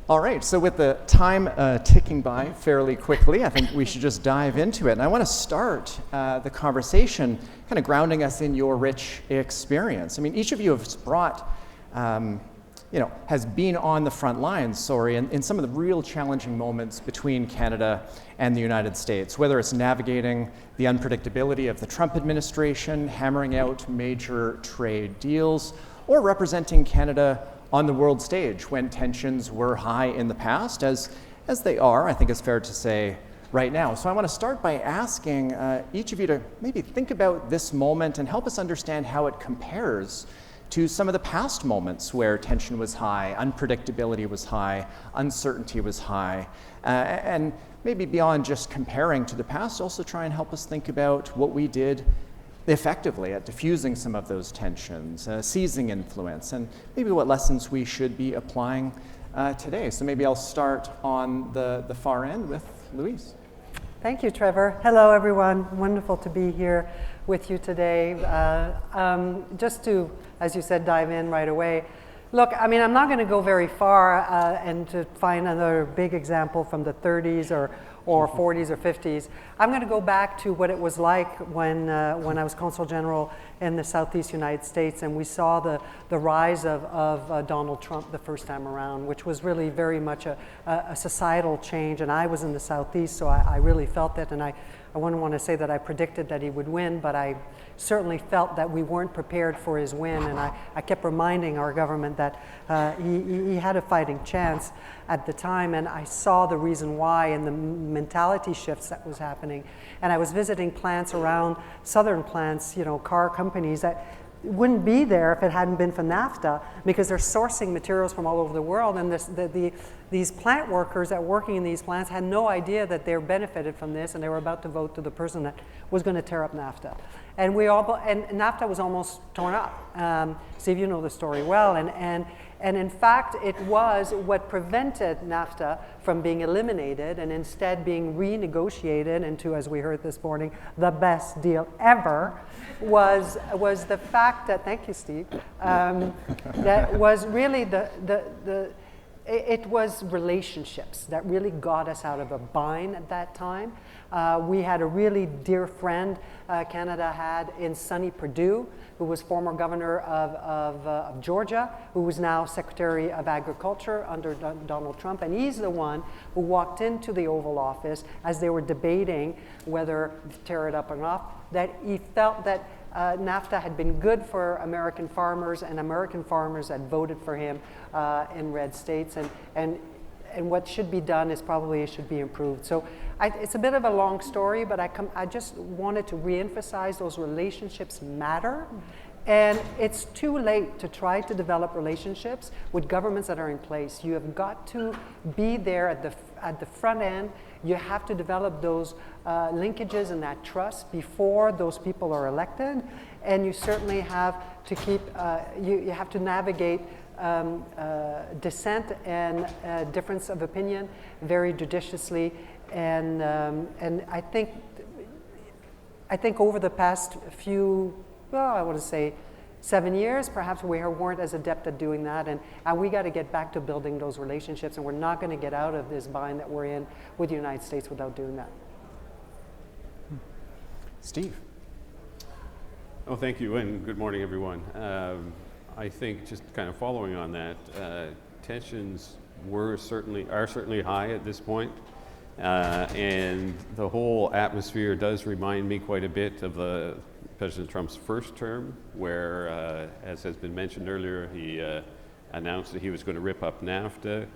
All right, so with the time ticking by fairly quickly, I think we should just dive into it. And I want to start the conversation kind of grounding us in your rich experience. I mean, each of you has brought, has been on the front lines, in some of the real challenging moments between Canada and the United States, whether it's navigating the unpredictability of the Trump administration, hammering out major trade deals, or representing Canada on the world stage when tensions were high in the past, as they are, I think it's fair to say, right now. So I want to start by asking each of you to maybe think about this moment and help us understand how it compares to some of the past moments where tension was high, unpredictability was high, uncertainty was high, and maybe beyond just comparing to the past, also try and help us think about what we did effectively at diffusing some of those tensions, seizing influence, and maybe what lessons we should be applying today. So maybe I'll start on the far end with Louise. Thank you, Trevor. Hello, everyone. Wonderful to be here with you today. Just to, as you said, dive in right away. Look, I mean, I'm not going to go very far and to find another big example from the 30s or 40s or 50s. I'm going to go back to what it was like when I was Consul General in the Southeast United States, and we saw the rise of Donald Trump the first time around, which was really very much a societal change. And I was in the Southeast, so I really felt it. And I wouldn't want to say that I predicted that he would win, but I certainly felt that we weren't prepared for his win. And I kept reminding our government that he had a fighting chance at the time, and I saw the reason why and the mentality shifts that was happening. And I was visiting plants around, southern plants, car companies that wouldn't be there if it hadn't been for NAFTA, because they're sourcing materials from all over the world, and these plant workers that were working in these plants had no idea that they benefited from this, and they were about to vote to the person that was going to tear up NAFTA. And NAFTA was almost torn up. Steve, you know the story well, and in fact, it was what prevented NAFTA from being eliminated and instead being renegotiated into, as we heard this morning, the best deal ever, was the fact that, thank you, Steve, that was really it was relationships that really got us out of a bind at that time. We had a really dear friend Canada had in Sonny Perdue, who was former governor of Georgia, who was now Secretary of Agriculture under Donald Trump. And he's the one who walked into the Oval Office as they were debating whether to tear it up or not, that he felt that NAFTA had been good for American farmers, and American farmers had voted for him in red states. And what should be done is probably it should be improved. So it's a bit of a long story, but I just wanted to reemphasize those relationships matter. And it's too late to try to develop relationships with governments that are in place. You have got to be there at the front end. You have to develop those linkages and that trust before those people are elected. And you certainly have to keep, you have to navigate dissent and difference of opinion very judiciously. And I think over the past few, I want to say 7 years, perhaps we weren't as adept at doing that, and we got to get back to building those relationships, and we're not going to get out of this bind that we're in with the United States without doing that. Steve. Oh, thank you, and good morning, everyone. I think just kind of following on that, tensions are certainly high at this point. And the whole atmosphere does remind me quite a bit of President Trump's first term, where, as has been mentioned earlier, he announced that he was going to rip up NAFTA.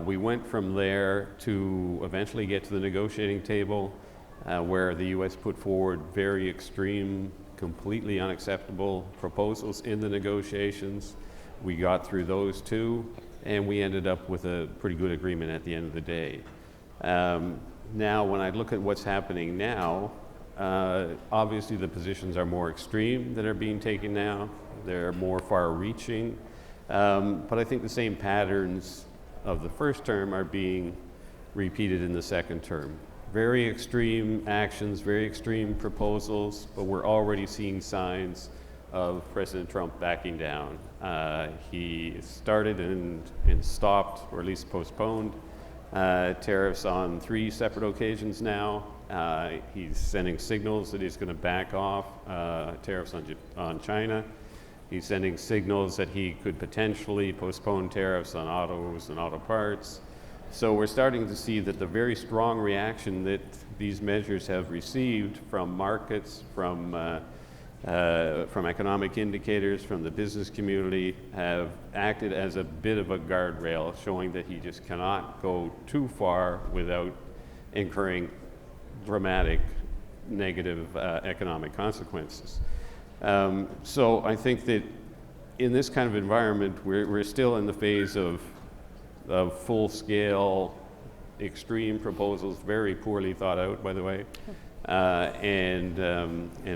We went from there to eventually get to the negotiating table, where the U.S. put forward very extreme, completely unacceptable proposals in the negotiations. We got through those two, and we ended up with a pretty good agreement at the end of the day. Now, when I look at what's happening now, obviously the positions are more extreme that are being taken now. They're more far-reaching. But I think the same patterns of the first term are being repeated in the second term. Very extreme actions, very extreme proposals, but we're already seeing signs of President Trump backing down. He started and stopped, or at least postponed, tariffs on 3 separate occasions now. He's sending signals that he's going to back off tariffs on China. He's sending signals that he could potentially postpone tariffs on autos and auto parts. So we're starting to see that the very strong reaction that these measures have received from markets, from economic indicators, from the business community, have acted as a bit of a guardrail, showing that he just cannot go too far without incurring dramatic negative economic consequences. So I think that in this kind of environment, we're still in the phase of full-scale, extreme proposals, very poorly thought out, by the way, and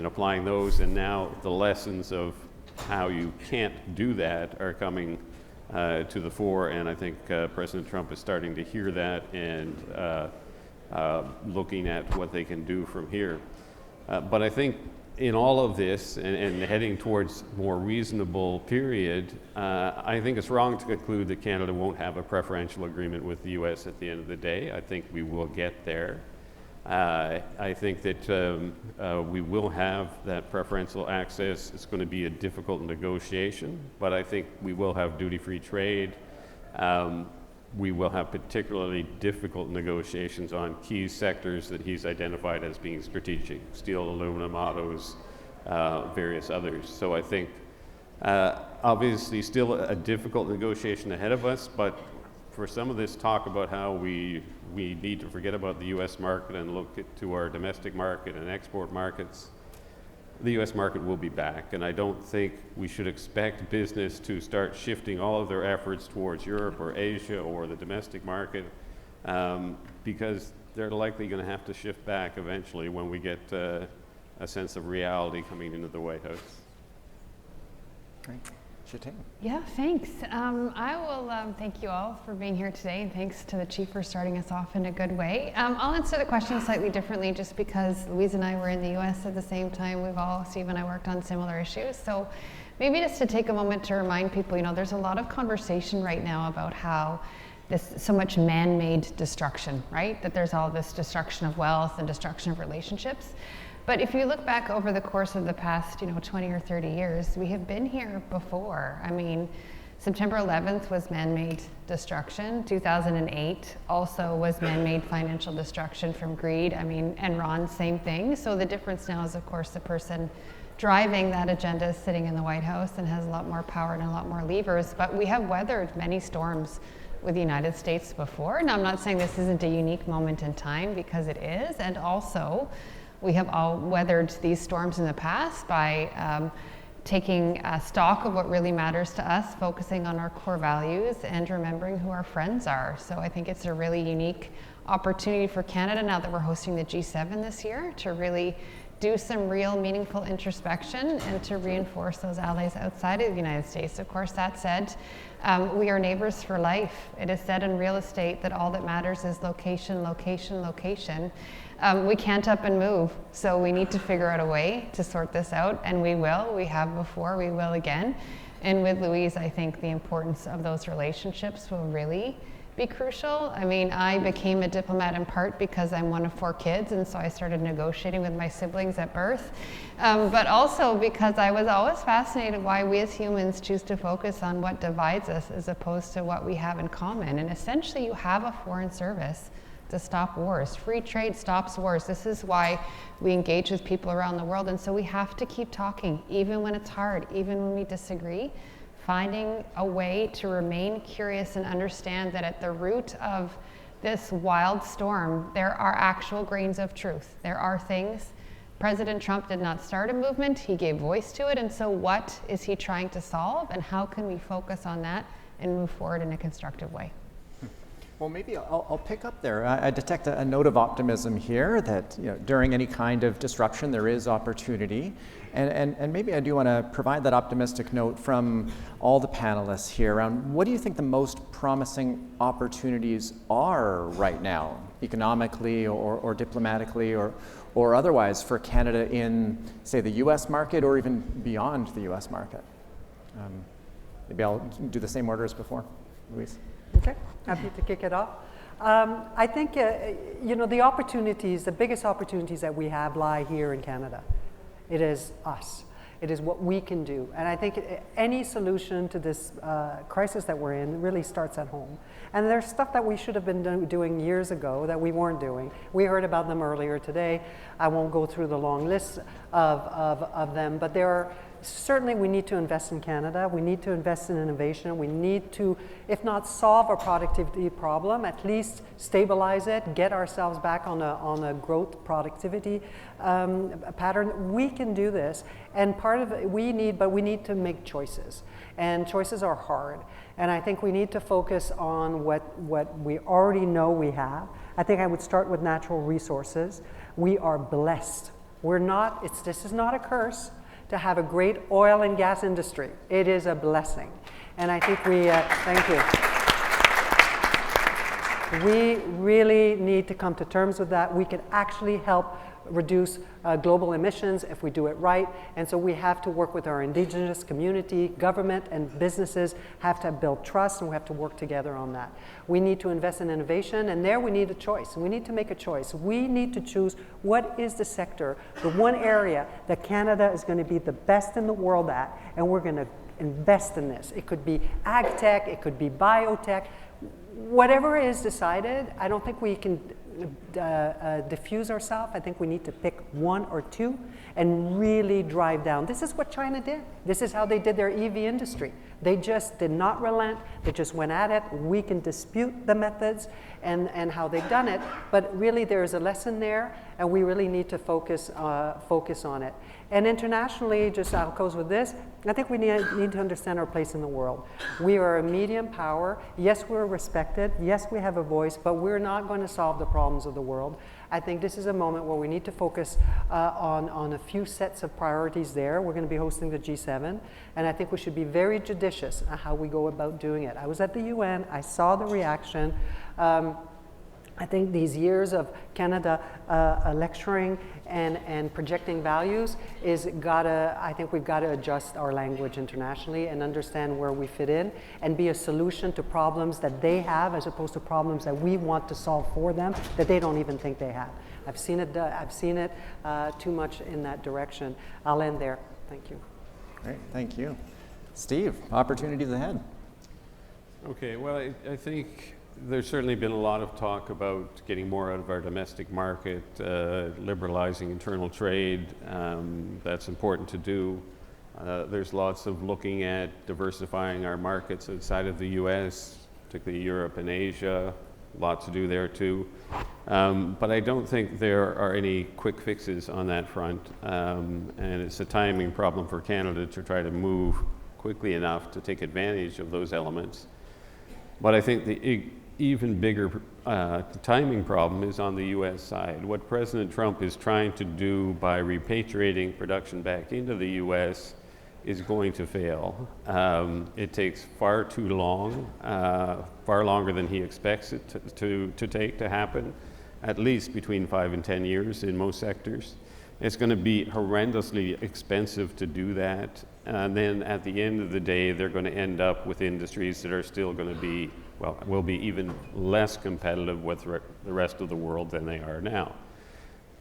applying those. And now the lessons of how you can't do that are coming to the fore. And I think President Trump is starting to hear that and looking at what they can do from here. But I think in all of this and heading towards more reasonable period, I think it's wrong to conclude that Canada won't have a preferential agreement with the US at the end of the day. I think we will get there. I think that we will have that preferential access. It's going to be a difficult negotiation, but I think we will have duty-free trade. We will have particularly difficult negotiations on key sectors that he's identified as being strategic: steel, aluminum, autos, various others. So I think obviously still a difficult negotiation ahead of us, but for some of this talk about how we need to forget about the US market and look to our domestic market and export markets, the US market will be back, and I don't think we should expect business to start shifting all of their efforts towards Europe or Asia or the domestic market, because they're likely going to have to shift back eventually when we get a sense of reality coming into the White House. Great. Gitane. Yeah, thanks. I will thank you all for being here today, and thanks to the Chief for starting us off in a good way. I'll answer the question slightly differently just because Louise and I were in the US at the same time. Steve and I worked on similar issues. So maybe just to take a moment to remind people, there's a lot of conversation right now about how this so much man-made destruction, right? That there's all this destruction of wealth and destruction of relationships. But if you look back over the course of the past, 20 or 30 years, we have been here before. I mean, September 11th was man-made destruction. 2008 also was man-made financial destruction from greed. I mean, Enron, same thing. So the difference now is, of course, the person driving that agenda is sitting in the White House and has a lot more power and a lot more levers. But we have weathered many storms with the United States before. Now, I'm not saying this isn't a unique moment in time, because it is. And also, we have all weathered these storms in the past by taking stock of what really matters to us, focusing on our core values, and remembering who our friends are. So I think it's a really unique opportunity for Canada, now that we're hosting the G7 this year, to really do some real meaningful introspection and to reinforce those allies outside of the United States. Of course, that said, we are neighbors for life. It is said in real estate that all that matters is location, location, location. We can't up and move, so we need to figure out a way to sort this out, and we will. We have before, we will again. And with Louise, I think the importance of those relationships will really be crucial. I mean, I became a diplomat in part because I'm one of 4 kids, and so I started negotiating with my siblings at birth, but also because I was always fascinated why we as humans choose to focus on what divides us as opposed to what we have in common. And essentially, you have a foreign service to stop wars. Free trade stops wars. This is why we engage with people around the world, and so we have to keep talking, even when it's hard, even when we disagree, finding a way to remain curious and understand that at the root of this wild storm, there are actual grains of truth. There are things. President Trump did not start a movement, he gave voice to it, and so what is he trying to solve, and how can we focus on that and move forward in a constructive way? Well, maybe I'll pick up there. I detect a note of optimism here that during any kind of disruption there is opportunity. And maybe I do want to provide that optimistic note from all the panelists here around what do you think the most promising opportunities are right now, economically or diplomatically or otherwise for Canada in, say, the US market or even beyond the US market? Maybe I'll do the same order as before. Louise? Okay, happy to kick it off. I think, the opportunities, the biggest opportunities that we have lie here in Canada. It is us. It is what we can do. And I think any solution to this crisis that we're in really starts at home. And there's stuff that we should have been doing years ago that we weren't doing. We heard about them earlier today. I won't go through the long list of them, but there are certainly we need to invest in Canada. We need to invest in innovation. We need to, if not solve a productivity problem, at least stabilize it, get ourselves back on a growth productivity pattern. We can do this, and part of it we need to make choices, and choices are hard. And I think we need to focus on what we already know we have. I think I would start with natural resources. We are blessed. This is not a curse to have a great oil and gas industry. It is a blessing. And I think thank you. We really need to come to terms with that. We can actually help reduce global emissions if we do it right. And so we have to work with our Indigenous community, government and businesses have to build trust, and we have to work together on that. We need to invest in innovation, and there we need a choice. We need to make a choice. We need to choose what is the sector, the one area that Canada is going to be the best in the world at, and we're going to invest in this. It could be ag tech, it could be biotech. Whatever is decided, I don't think we can diffuse ourselves. I think we need to pick one or two and really drive down. This is what China did. This is how they did their EV industry. They just did not relent. They just went at it. We can dispute the methods and how they've done it, but really there is a lesson there, and we really need to focus on it. And internationally, just I'll close with this, I think we need to understand our place in the world. We are a medium power. Yes, we're respected. Yes, we have a voice, but we're not going to solve the problems of the world. I think this is a moment where we need to focus on a few sets of priorities there. We're going to be hosting the G7, and I think we should be very judicious on how we go about doing it. I was at the UN. I saw the reaction. I think these years of Canada lecturing and projecting values I think we've got to adjust our language internationally and understand where we fit in and be a solution to problems that they have as opposed to problems that we want to solve for them that they don't even think they have. I've seen it too much in that direction. I'll end there. Thank you. Great, thank you. Steve, opportunities ahead. Okay, well, I think there's certainly been a lot of talk about getting more out of our domestic market, liberalizing internal trade. That's important to do. There's lots of looking at diversifying our markets outside of the US, particularly Europe and Asia. Lots to do there too. But I don't think there are any quick fixes on that front. And it's a timing problem for Canada to try to move quickly enough to take advantage of those elements. But I think the even bigger timing problem is on the US side. What President Trump is trying to do by repatriating production back into the US is going to fail. It takes far too long, far longer than he expects it to happen, at least between 5 and 10 years in most sectors. It's going to be horrendously expensive to do that, and then at the end of the day, they're going to end up with industries that are still going to be, well, will be even less competitive with the rest of the world than they are now.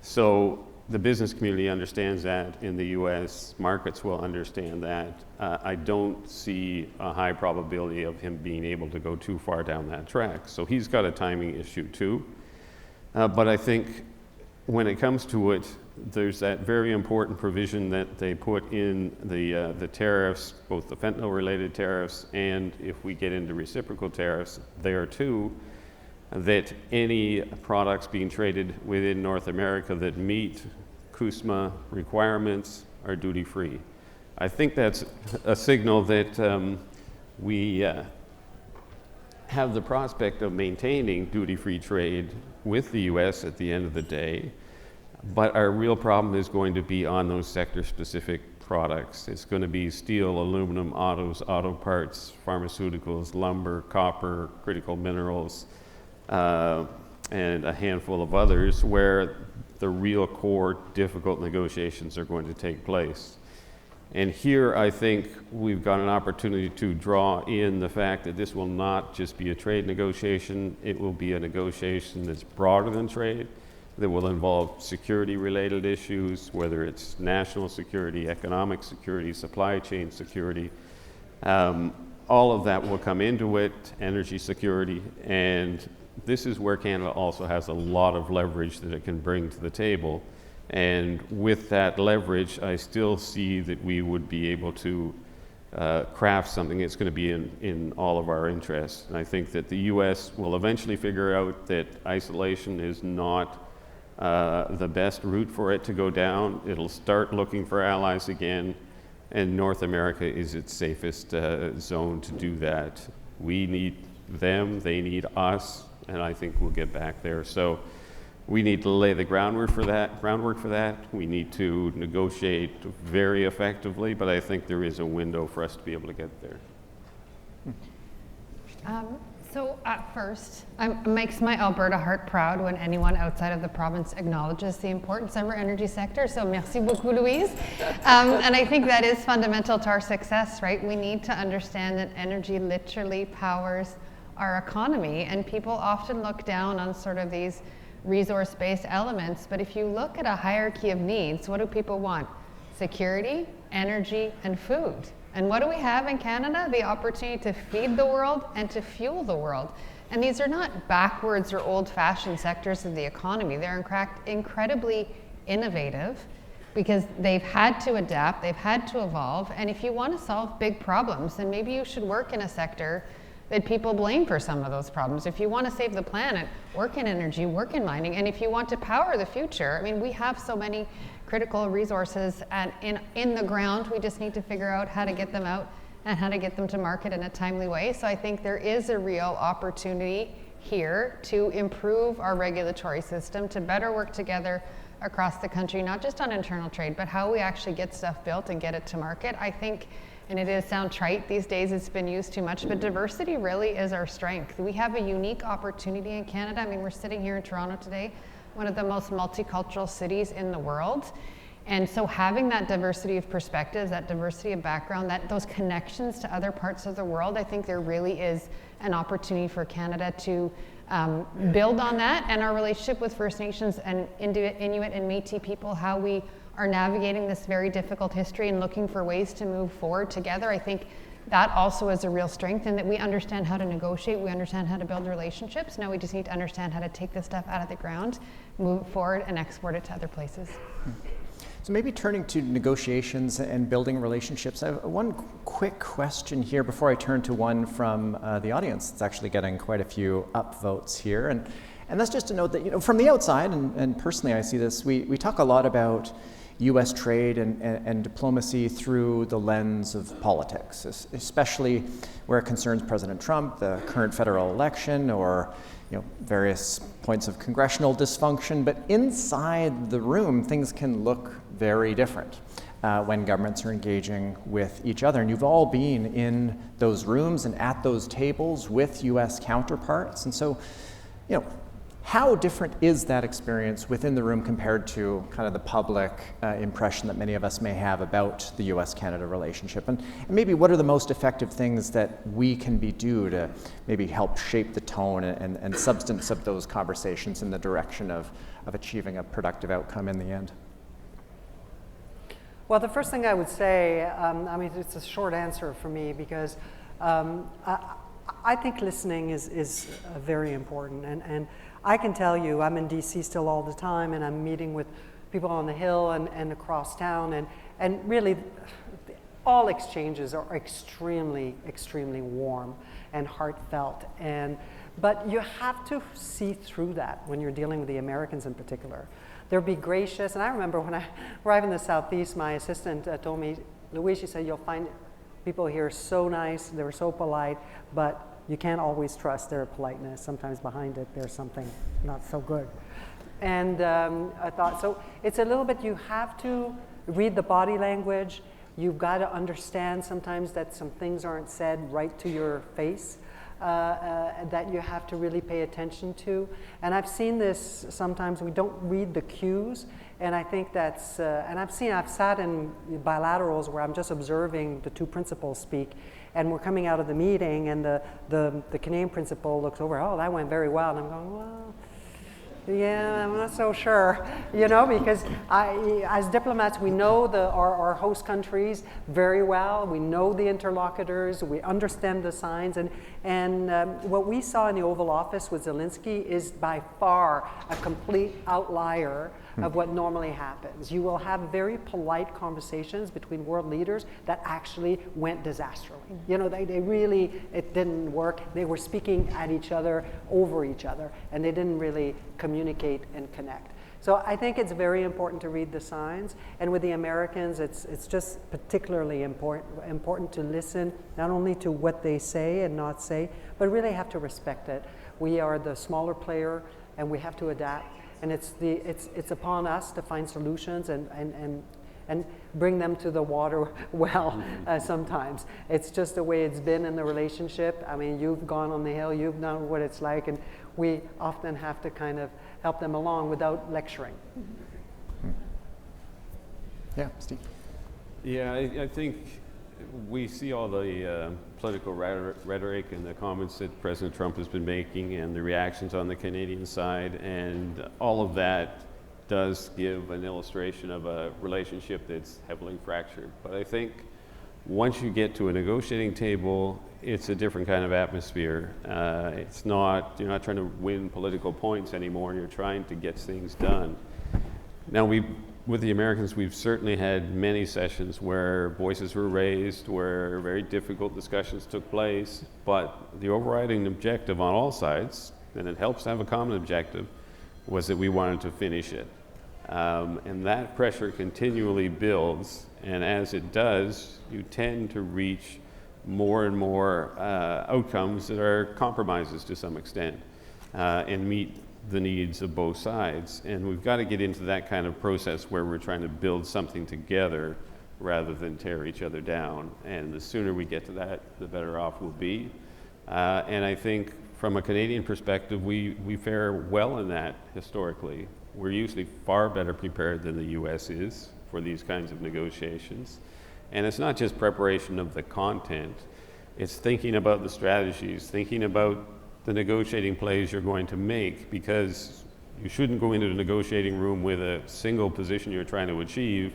So the business community understands that in the US, markets will understand that. I don't see a high probability of him being able to go too far down that track. So he's got a timing issue too. But I think when it comes to it, there's that very important provision that they put in the tariffs, both the fentanyl-related tariffs and if we get into reciprocal tariffs there too, that any products being traded within North America that meet CUSMA requirements are duty-free. I think that's a signal that we have the prospect of maintaining duty-free trade with the US at the end of the day, but our real problem is going to be on those sector-specific products. It's going to be steel, aluminum, autos, auto parts, pharmaceuticals, lumber, copper, critical minerals, and a handful of others where the real core difficult negotiations are going to take place. And here I think we've got an opportunity to draw in the fact that this will not just be a trade negotiation, it will be a negotiation that's broader than trade, that will involve security-related issues, whether it's national security, economic security, supply chain security. All of that will come into it, energy security, and this is where Canada also has a lot of leverage that it can bring to the table. And with that leverage, I still see that we would be able to craft something that's going to be in all of our interests. And I think that the US will eventually figure out that isolation is not the best route for it to go down. It'll start looking for allies again, and North America is its safest zone to do that. We need them, they need us, and I think we'll get back there. So we need to lay the groundwork for that. We need to negotiate very effectively, but I think there is a window for us to be able to get there. So first, it makes my Alberta heart proud when anyone outside of the province acknowledges the importance of our energy sector. So merci beaucoup, Louise. And I think that is fundamental to our success, right? We need to understand that energy literally powers our economy, and people often look down on sort of these resource-based elements, but if you look at a hierarchy of needs, what do people want? Security, energy, and food. And what do we have in Canada? The opportunity to feed the world and to fuel the world. And these are not backwards or old-fashioned sectors of the economy. They're incredibly innovative because they've had to adapt, they've had to evolve, and if you want to solve big problems, then maybe you should work in a sector that people blame for some of those problems. If you want to save the planet, work in energy, work in mining, and if you want to power the future, I mean, we have so many critical resources in the ground, we just need to figure out how to get them out and how to get them to market in a timely way. So I think there is a real opportunity here to improve our regulatory system, to better work together across the country, not just on internal trade, but how we actually get stuff built and get it to market. I think, and it is sound trite these days, it's been used too much, but diversity really is our strength. We have a unique opportunity in Canada. I mean, we're sitting here in Toronto today, one of the most multicultural cities in the world. And so having that diversity of perspectives, that diversity of background, those connections to other parts of the world, I think there really is an opportunity for Canada to build on that, and our relationship with First Nations and Inuit and Métis people, how we are navigating this very difficult history and looking for ways to move forward together. I think that also is a real strength, in that we understand how to negotiate, we understand how to build relationships. Now we just need to understand how to take this stuff out of the ground, move it forward, and export it to other places. So maybe turning to negotiations and building relationships, I have one quick question here before I turn to one from the audience. It's actually getting quite a few upvotes here. And that's just to note that, you know, from the outside, and personally I see this, we talk a lot about US trade and diplomacy through the lens of politics, especially where it concerns President Trump, the current federal election, or various points of congressional dysfunction. But inside the room, things can look very different when governments are engaging with each other. And you've all been in those rooms and at those tables with US counterparts. And so, how different is that experience within the room compared to kind of the public impression that many of us may have about the US-Canada relationship? And maybe what are the most effective things that we can do to maybe help shape the tone and substance of those conversations in the direction of achieving a productive outcome in the end? Well, the first thing I would say, I mean, it's a short answer for me, because I think listening is very important. And I can tell you, I'm in DC still all the time, and I'm meeting with people on the Hill and across town, and really all exchanges are extremely, extremely warm and heartfelt. But you have to see through that when you're dealing with the Americans in particular. They'll be gracious. And I remember when I arrived in the Southeast, my assistant told me, Louise, she said, you'll find People here are so nice, they're so polite, but you can't always trust their politeness. Sometimes behind it, there's something not so good. And I thought, so it's a little bit, you have to read the body language. You've got to understand sometimes that some things aren't said right to your face, that you have to really pay attention to. And I've seen this sometimes, we don't read the cues. And I think that's, and I've sat in bilaterals where I'm just observing the two principals speak, and we're coming out of the meeting, and the Canadian principal looks over, oh, that went very well. And I'm going, well, yeah, I'm not so sure, you know, because as diplomats, we know our host countries very well. We know the interlocutors. We understand the signs. And what we saw in the Oval Office with Zelensky is by far a complete outlier of what normally happens. You will have very polite conversations between world leaders that actually went disastrously. You know, they really, it didn't work. They were speaking at each other, over each other, and they didn't really communicate and connect. So I think it's very important to read the signs. And with the Americans, it's just particularly important to listen, not only to what they say and not say, but really have to respect it. We are the smaller player, and we have to adapt. And it's upon us to find solutions and bring them to the water well sometimes. It's just the way it's been in the relationship. I mean, you've gone on the hill, you've known what it's like, and we often have to kind of help them along without lecturing. Yeah, Steve. Yeah, I think we see all the political rhetoric and the comments that President Trump has been making and the reactions on the Canadian side, and all of that does give an illustration of a relationship that's heavily fractured. But I think once you get to a negotiating table, it's a different kind of atmosphere. You're not trying to win political points anymore. You're trying to get things done. Now, with the Americans, we've certainly had many sessions where voices were raised, where very difficult discussions took place, but the overriding objective on all sides, and it helps to have a common objective, was that we wanted to finish it. And that pressure continually builds, and as it does, you tend to reach more and more outcomes that are compromises to some extent, and meet the needs of both sides. And we've got to get into that kind of process where we're trying to build something together rather than tear each other down. And the sooner we get to that, the better off we'll be. And I think from a Canadian perspective, we fare well in that historically. We're usually far better prepared than the US is for these kinds of negotiations. And it's not just preparation of the content, it's thinking about the strategies, thinking about the negotiating plays you're going to make, because you shouldn't go into the negotiating room with a single position you're trying to achieve.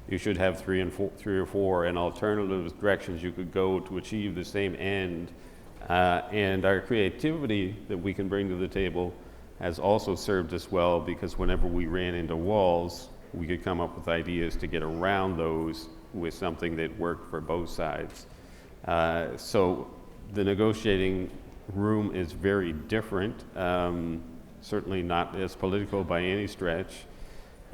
You should have three or four and alternative directions you could go to achieve the same end. And our creativity that we can bring to the table has also served us well, because whenever we ran into walls, we could come up with ideas to get around those with something that worked for both sides. So the negotiating room is very different, certainly not as political by any stretch,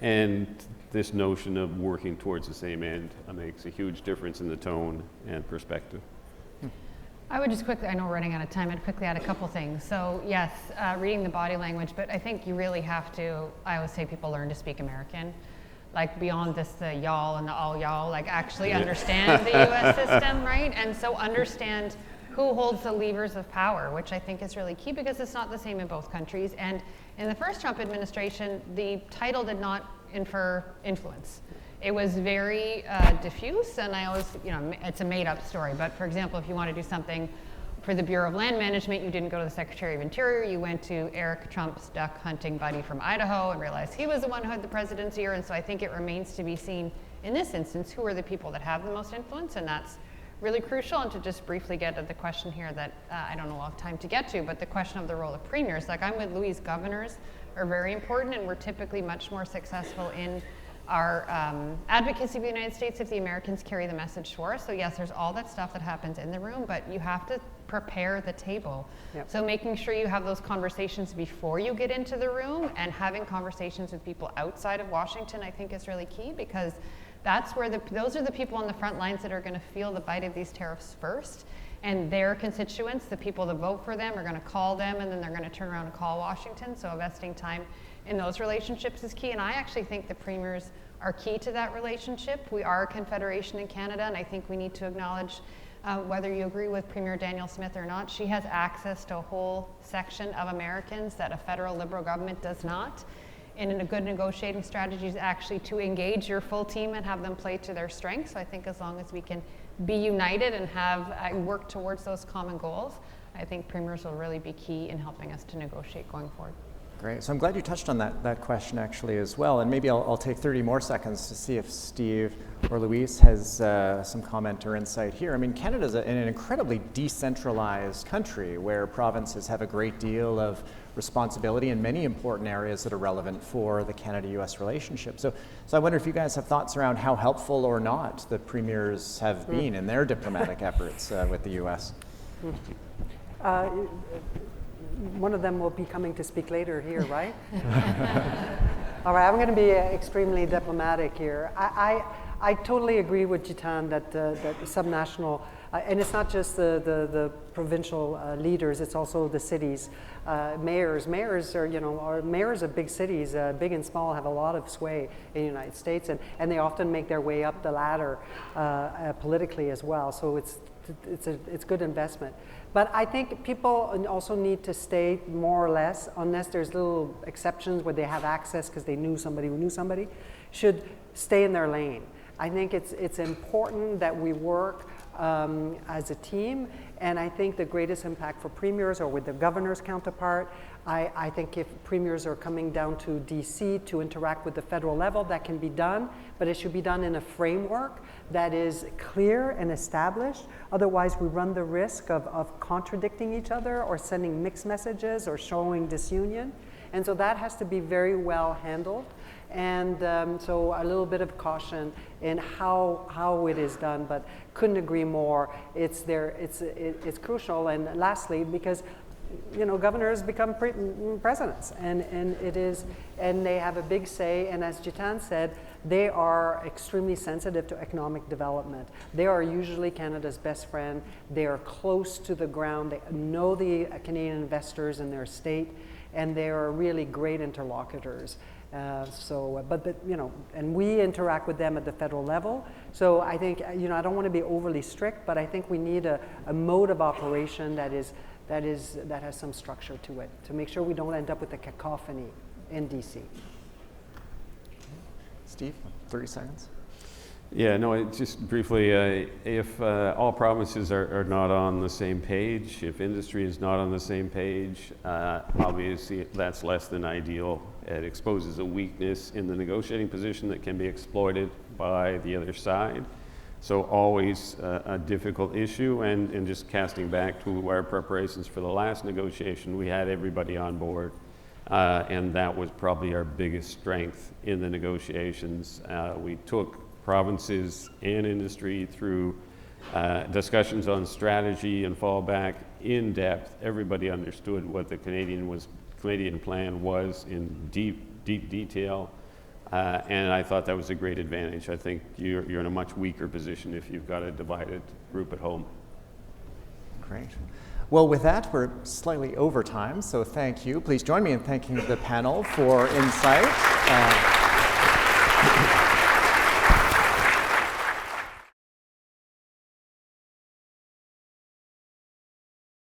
and this notion of working towards the same end makes a huge difference in the tone and perspective. I would just quickly, I know we're running out of time, I'd quickly add a couple things. So yes, reading the body language, but I think you really have to, I always say people learn to speak American, like beyond this, the y'all and the all y'all, like actually understand the US system, right? And so understand who holds the levers of power, which I think is really key, because it's not the same in both countries. And in the first Trump administration, the title did not infer influence. It was very diffuse, and I always, it's a made-up story. But for example, if you want to do something for the Bureau of Land Management, you didn't go to the Secretary of Interior, you went to Eric Trump's duck hunting buddy from Idaho and realized he was the one who had the presidency ear. And so I think it remains to be seen in this instance who are the people that have the most influence, and that's really crucial. And to just briefly get at the question here that I don't know we'll have time to get to, but the question of the role of premiers, like I'm with Louise, governors are very important, and we're typically much more successful in our advocacy of the United States if the Americans carry the message for us. So yes, there's all that stuff that happens in the room, but you have to prepare the table. Yep. So making sure you have those conversations before you get into the room, and having conversations with people outside of Washington, I think is really key, because those are the people on the front lines that are going to feel the bite of these tariffs first. And their constituents, the people that vote for them, are going to call them, and then they're going to turn around and call Washington. So investing time in those relationships is key. And I actually think the premiers are key to that relationship. We are a confederation in Canada, and I think we need to acknowledge, whether you agree with Premier Danielle Smith or not, she has access to a whole section of Americans that a federal Liberal government does not. And a good negotiating strategy is actually to engage your full team and have them play to their strengths. So I think as long as we can be united and have work towards those common goals, I think premiers will really be key in helping us to negotiate going forward. Great. So I'm glad you touched on that question actually as well. And maybe I'll take 30 more seconds to see if Steve or Louise has some comment or insight here. I mean, Canada is an incredibly decentralized country where provinces have a great deal of responsibility in many important areas that are relevant for the Canada-US relationship. So I wonder if you guys have thoughts around how helpful or not the premiers have been in their diplomatic efforts with the US. One of them will be coming to speak later here, right? All right, I'm going to be extremely diplomatic here. I totally agree with Gitane that the subnational, and it's not just the provincial leaders, it's also the cities, mayors. Mayors are, mayors of big cities, big and small, have a lot of sway in the United States, and they often make their way up the ladder politically as well. So it's good investment. But I think people also need to stay more or less, unless there's little exceptions where they have access because they knew somebody who knew somebody, should stay in their lane. I think it's important that we work as a team, and I think the greatest impact for premiers or with the governor's counterpart, I think if premiers are coming down to DC to interact with the federal level, that can be done, but it should be done in a framework that is clear and established. Otherwise, we run the risk of contradicting each other or sending mixed messages or showing disunion. And so that has to be very well handled. And so a little bit of caution in how it is done, but couldn't agree more. It's crucial. And lastly, because governors become presidents, and they have a big say. And as Gitane said, they are extremely sensitive to economic development. They are usually Canada's best friend. They are close to the ground. They know the Canadian investors in their state, and they are really great interlocutors. And we interact with them at the federal level. So I think, I don't want to be overly strict, but I think we need a mode of operation that has some structure to it, to make sure we don't end up with a cacophony in DC. Steve, 30 seconds. Yeah, no, just briefly, if all provinces are not on the same page, if industry is not on the same page, obviously that's less than ideal. It exposes a weakness in the negotiating position that can be exploited by the other side. So always a difficult issue, and just casting back to our preparations for the last negotiation, we had everybody on board. And that was probably our biggest strength in the negotiations. We took provinces and industry through discussions on strategy and fallback in depth. Everybody understood what the Canadian plan was in deep detail, and I thought that was a great advantage. I think you're in a much weaker position if you've got a divided group at home. Great. Well, with that, we're slightly over time, so thank you. Please join me in thanking the panel for insight.